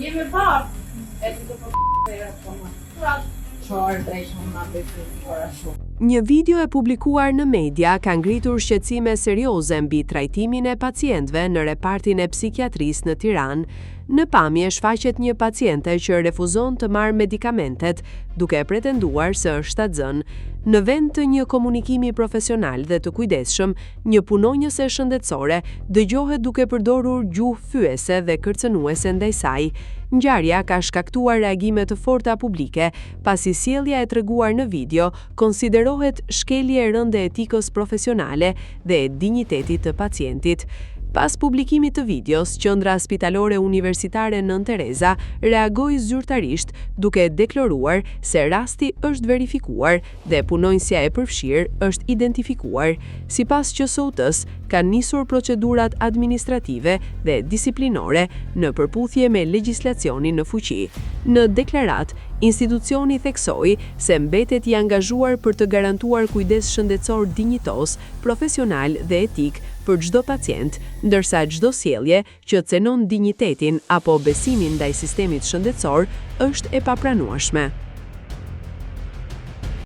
Jemi bashkë. E ti të Një video e publikuar në media ka ngritur shqetësime serioze mbi trajtimin e pacientëve në repartin e psikiatrisë në Tiranë. Në pamje shfaqet një paciente që refuzon të marrë medikamentet, duke pretenduar se është atzën. Në vend të një komunikimi profesional dhe të kujdesshëm, një punonjëse shëndetësore dëgjohet duke përdorur gjuhë fyese dhe kërcënuese ndaj saj. Ngjarja ka shkaktuar reagime të forta publike, pasi sjellja e treguar në video konsiderohet shkelje e rëndë e etikës profesionale dhe e dinjitetit të pacientit. Pas publikimit të videos, Qendra Spitalore Universitare Nën Tereza reagoi zyrtarisht duke deklaruar se rasti është verifikuar dhe punonjësia e përfshirë është identifikuar. Sipas QSOT-s, kanë nisur procedurat administrative dhe disiplinore në përputhje me legjislacionin në fuqi. Në deklarat, institucioni theksoi se mbetet i angazhuar për të garantuar kujdes shëndetësor dinjitos, profesional dhe etik për çdo pacient, ndërsa çdo sjellje që cenon dinjitetin apo besimin ndaj sistemit shëndetësor është e papranueshme.